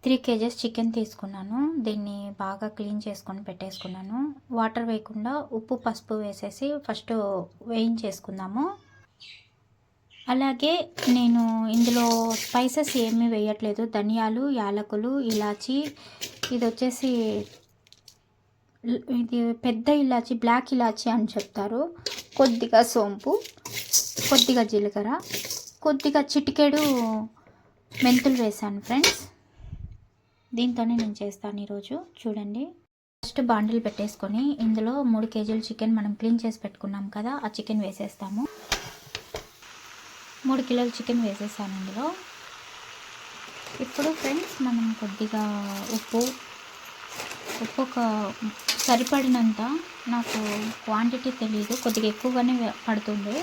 3 kgs chicken తీసుకున్నాను. దీన్ని బాగా క్లీన్ చేసుకొని పెట్టేసుకున్నాను. వాటర్ వేయకుండా ఉప్పు, పసుపు వేసేసి ఫస్ట్ వేయించేసుకుందాము. అలాగే నేను ఇందులో స్పైసెస్ ఏమీ వేయట్లేదు. ధనియాలు, యాలకులు, ఇలాచి, ఇది వచ్చేసి ఇది పెద్ద ఇలాచి, బ్లాక్ ఇలాచి అని చెప్తారు. కొద్దిగా సోంపు, కొద్దిగా జీలకర్ర, కొద్దిగా చిటికెడు మెంతులు వేసాను ఫ్రెండ్స్. దీంతోనే నేను చేస్తాను ఈరోజు. చూడండి, ఫస్ట్ బాండిల్ పెట్టేసుకొని ఇందులో 3 కేజీల చికెన్ మనం క్లీన్ చేసి పెట్టుకున్నాం కదా, ఆ చికెన్ వేసేస్తాము. 3 కిలోల చికెన్ వేసేసాను ఇందులో. ఇప్పుడు ఫ్రెండ్స్ మనం కొద్దిగా ఉప్పు ఒక సరిపడినంత, నాకు క్వాంటిటీ తెలియదు, కొద్దిగా ఎక్కువగానే పడుతుంది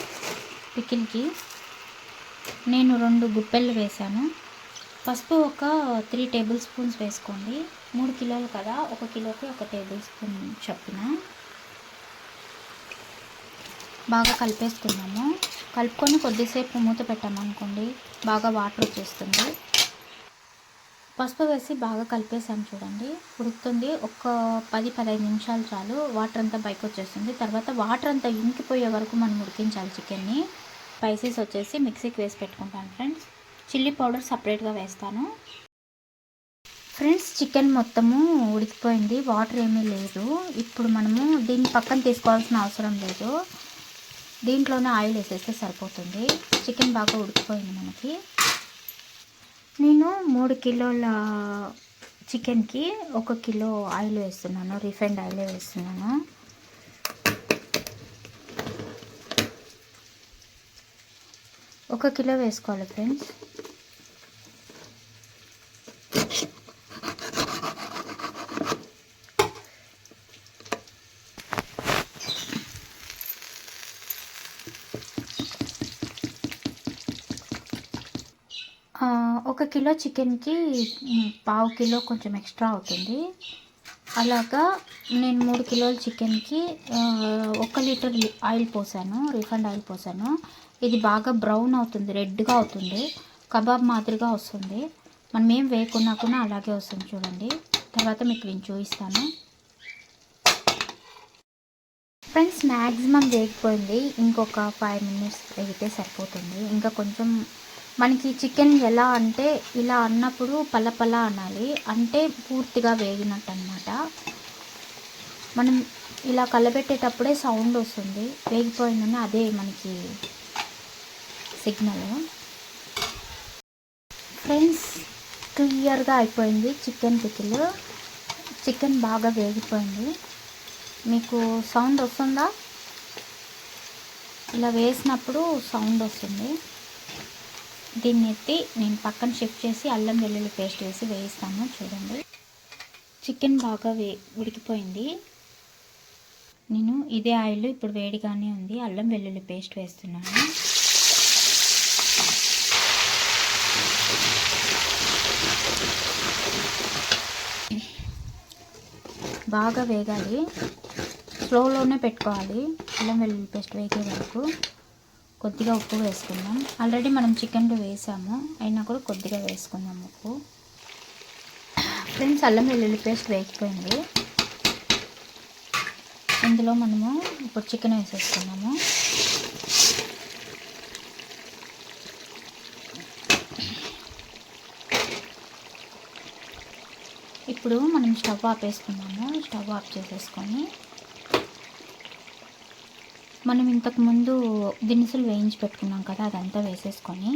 పికిల్కి. నేను 2 గుప్పెళ్ళు వేసాను. పసుపు ఒక 3 టేబుల్ స్పూన్స్ వేసుకోండి. 3 కిలోలు కదా, 1 కిలోకి 1 టేబుల్ స్పూన్ చొప్పున. బాగా కలిపేసుకున్నాము. కలుపుకొని కొద్దిసేపు మూత పెట్టామనుకోండి, బాగా వాటర్ వచ్చేస్తుంది. పసుపు వేసి బాగా కలిపేసాను చూడండి, ఉడుకుతుంది. ఒక 10-15 నిమిషాలు చాలు, వాటర్ అంతా పైకి వచ్చేస్తుంది. తర్వాత వాటర్ అంతా ఇంకిపోయే వరకు మనం ఉడికించాలి చికెన్ని. స్పైసెస్ వచ్చేసి మిక్సీకి వేసి పెట్టుకుంటాను ఫ్రెండ్స్. చిల్లీ పౌడర్ సపరేట్గా వేస్తాను. ఫ్రెండ్స్, చికెన్ మొత్తము ఉడికిపోయింది, వాటర్ ఏమీ లేదు. ఇప్పుడు మనము దీన్ని పక్కన తీసుకోవాల్సిన అవసరం లేదు, దీంట్లోనే ఆయిల్ వేసేస్తే సరిపోతుంది. చికెన్ బాగా ఉడికిపోయింది మనకి. నేను 3 కిలోల చికెన్కి 1 కిలో ఆయిల్ వేస్తున్నాను, రిఫైండ్ ఆయిల్ వేస్తున్నాను. ఒక కిలో వేసుకోవాలి ఫ్రెండ్స్. ఒక కిలో చికెన్కి 1/2 కిలో కొంచెం ఎక్స్ట్రా అవుతుంది. అలాగా నేను 3 కిలోల చికెన్కి 1 లీటర్ ఆయిల్ పోసాను, రిఫైండ్ ఆయిల్ పోసాను. ఇది బాగా బ్రౌన్ అవుతుంది, రెడ్గా అవుతుంది, కబాబ్ మాదిరిగా వస్తుంది. మనం ఏం వేయకున్నా కూడా అలాగే వస్తుంది చూడండి. తర్వాత మీకు నేను చూపిస్తాను ఫ్రెండ్స్. మ్యాక్సిమం వేగిపోయింది, ఇంకొక 5 మినిట్స్ వేగితే సరిపోతుంది. ఇంకా కొంచెం మనకి చికెన్ ఎలా అంటే ఇలా అన్నప్పుడు పలపల అనాలి, అంటే పూర్తిగా వేగినట్టు అన్నమాట. మనం ఇలా కలబెట్టేటప్పుడే సౌండ్ వస్తుంది, వేగిపోయిందని, అదే మనకి సిగ్నల్. ఫ్రెండ్స్, క్లియర్గా అయిపోయింది చికెన్ పికిల్. చికెన్ బాగా వేగిపోయింది. మీకు సౌండ్ వస్తుందా? ఇలా వేసినప్పుడు సౌండ్ వస్తుంది. దీన్ని ఎత్తి నేను పక్కన షిఫ్ట్ చేసి అల్లం వెల్లుల్లి పేస్ట్ వేసి వేయిస్తాను. చూడండి, చికెన్ బాగా ఉడికిపోయింది. నేను ఇదే ఆయిల్ ఇప్పుడు వేడిగానే ఉంది, అల్లం వెల్లుల్లి పేస్ట్ వేస్తున్నాను. బాగా వేగాలి, స్లోలోనే పెట్టుకోవాలి అల్లం వెల్లుల్లి పేస్ట్ వేగే వరకు. కొద్దిగా ఉప్పు వేసుకుందాం. ఆల్రెడీ మనం చికెన్లో వేసాము, అయినా కూడా కొద్దిగా వేసుకుందాం ఉప్పు. ఫ్రెండ్స్, అల్లం వెల్లుల్లి పేస్ట్ వేగిపోయింది. ఇందులో మనము ఇప్పుడు చికెన్ వేసేసుకున్నాము. ఇప్పుడు మనం స్టవ్ ఆపేసుకున్నాము. స్టవ్ ఆఫ్ చేసేసుకొని మనం ఇంతకుముందు దినుసులు వేయించి పెట్టుకున్నాం కదా, అదంతా వేసేసుకొని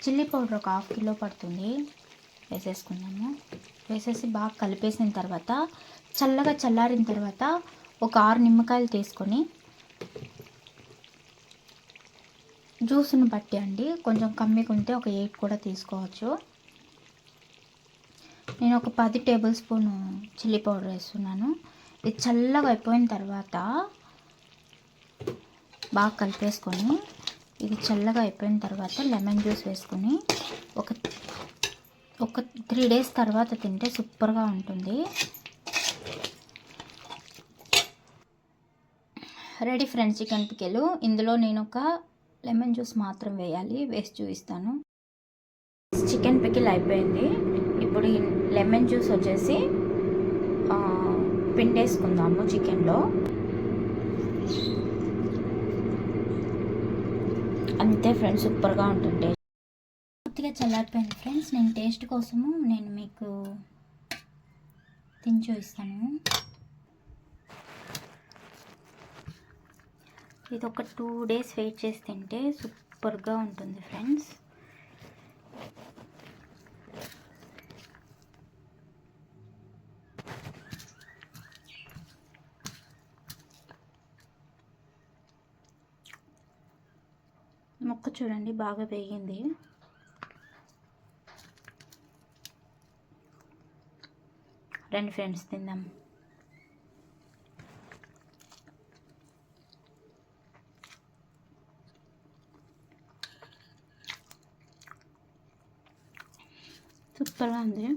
చిల్లీ పౌడర్ ఒక 1/2 కిలో పడుతుంది, వేసేసుకున్నాము. వేసేసి బాగా కలిపేసిన తర్వాత చల్లగా చల్లారిన తర్వాత ఒక 6 నిమ్మకాయలు తీసుకొని, జ్యూస్ని బట్టి అండి, కొంచెం కమ్మిగా ఉంటే ఒక 8 కూడా తీసుకోవచ్చు. నేను ఒక 10 టేబుల్ స్పూన్ చిల్లీ పౌడర్ వేస్తున్నాను. ఇది చల్లగా అయిపోయిన తర్వాత బాగా కలిపేసుకొని, ఇది చల్లగా అయిపోయిన తర్వాత లెమన్ జ్యూస్ వేసుకొని ఒక 3 డేస్ తర్వాత తింటే సూపర్గా ఉంటుంది. రెడీ ఫ్రెండ్స్ చికెన్ పికెలు. ఇందులో నేను ఒక లెమన్ జ్యూస్ మాత్రం వేయాలి, వేసి చూపిస్తాను. చికెన్ పికిల్ అయిపోయింది. ఇప్పుడు ఈ లెమన్ జ్యూస్ వచ్చేసి పిండేసుకుందాము చికెన్లో. అంతే ఫ్రెండ్స్, సూపర్గా ఉంటుంది. పూర్తిగా చల్లారిపోయింది ఫ్రెండ్స్. నేను టేస్ట్ కోసము నేను మీకు తిని చూపిస్తాను. ఇది ఒక 2 days వెయిట్ చేసి తింటే సూపర్గా ఉంటుంది ఫ్రెండ్స్. ముక్క చూడండి బాగా వేగింది. రండి ఫ్రెండ్స్ తిందాం. సూపర్గా ఉంది.